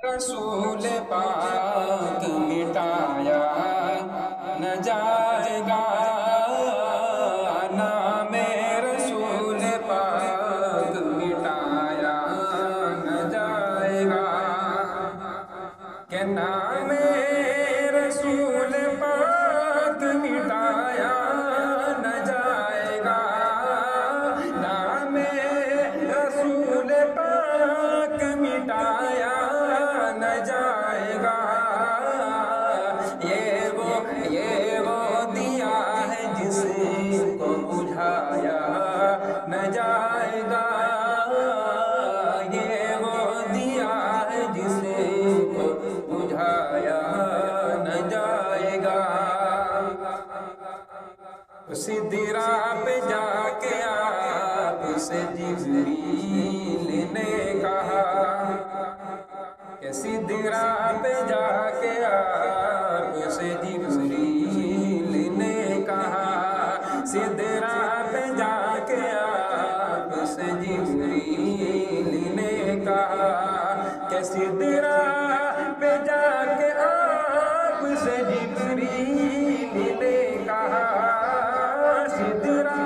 رسول پاک مٹایا نہ جائے گا، نام رسول پاک مٹایا نہ جائے گا، کہ نام رسول پاک مٹایا نہ جائے گا، نام رسول پاک مٹایا نہ جائے گا، یہ وہ دیا ہے جس کو بجھایا نہ جائے گا، یہ وہ دیا ہے جس کو بجھایا نہ جائے گا۔ سدرا پہ جا کے آپ سے جبریل نے کہا، کہ سدرا پہ جا کے آپ سے جبریل نے کہا، سدرا پہ جا کے آپ سے جبریل نے کہا، کہ سدرا پہ جا کے آپ سے جبریل نے کہا، سدرا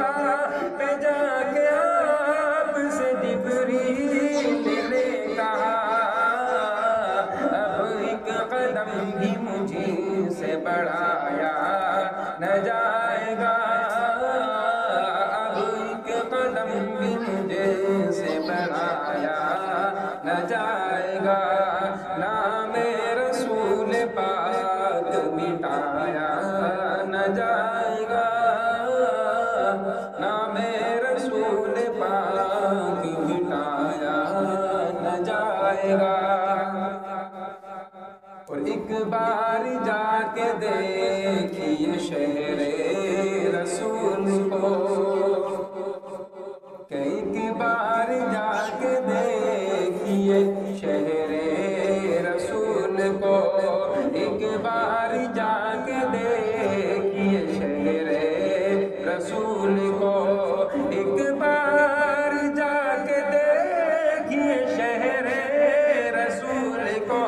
پہ جا کے آپ سے جبریل نے کہا، اب ایک قدم بھی مجھ سے بڑھایا نہ جائے گا، اب ایک قدم بھی مجھ سے بڑھایا نہ جائے گا، نام رسول پاک مٹایا نہ جائے گا، نام رسول پاک مٹایا نہ جائے گا۔ اور ایک بار جا کے دیکھیے شہر رسول کو، کہ ایک بار جا کے دیکھیے شہر رسول کو، ایک بار جا کے دیکھیے شہر رسول کو، ایک بار جا کے دیکھیے شہر رسول کو،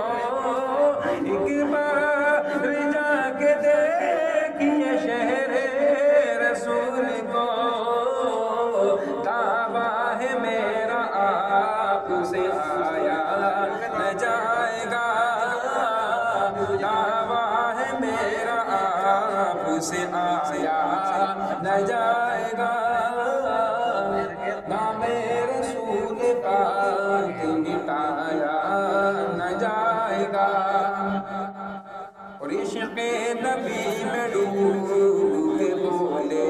ایک بار جا کے دیکھیے شہر رسول کو، دعویٰ ہے میرا آپ سے آیا نہ جائے گا، دعویٰ ہے میرا آپ سے آیا نہ جائے گا، نام رسول پاک مٹایا نہ جائے گا۔ اور عشق نبی میں ڈوب کے بولے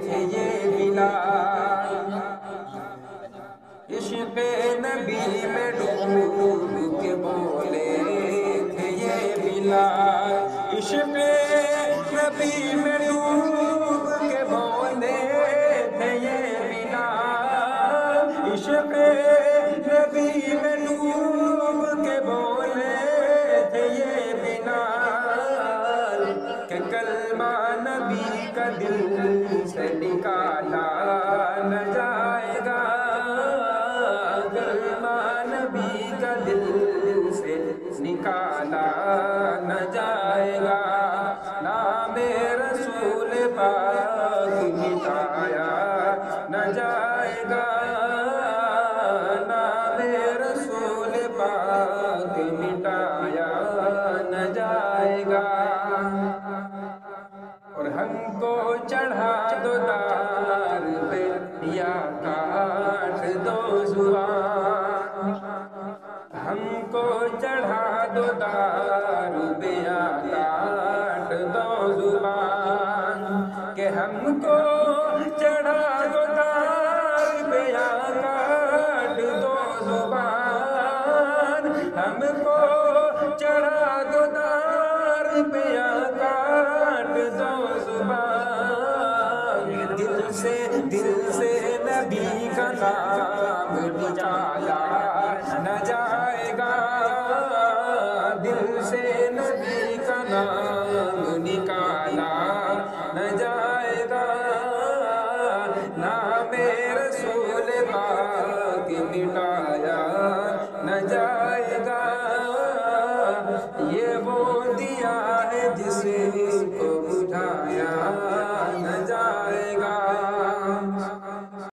تھے یہ بلال، عشق نبی میں ڈوب کے بولے تھے یہ بلال، عشق نبی میں ڈوب کے بولے تھے یہ بلال، عشق نبی میں ڈوب کے بولے تھے یہ بلال، کہ کلمہ نبی کا دل سے نکالا نہ جائے گا، کلمہ نبی کا دل سے نکالا نہ جائے گا، نام رسول پاک مٹایا نہ جائے گا، نام رسول پاک مٹایا نہ جائے گا۔ اور ہم کو چڑھا دو دار پہ یا کاٹ دو زبان، ہم کو چڑھا دو دار پہ یا کاٹ دو زبان، کہ ہم کو چڑھا دو دار پہ یا کاٹ دو زبان، ہم کو چڑھا دو دار پہ یا کاٹ دو زبان، دل سے نبی کا نام نکالا نہ جائے گا، دل سے نبی کا نام نکالا نہ جائے گا، نام رسول پاک مٹایا نہ جائے گا۔ جس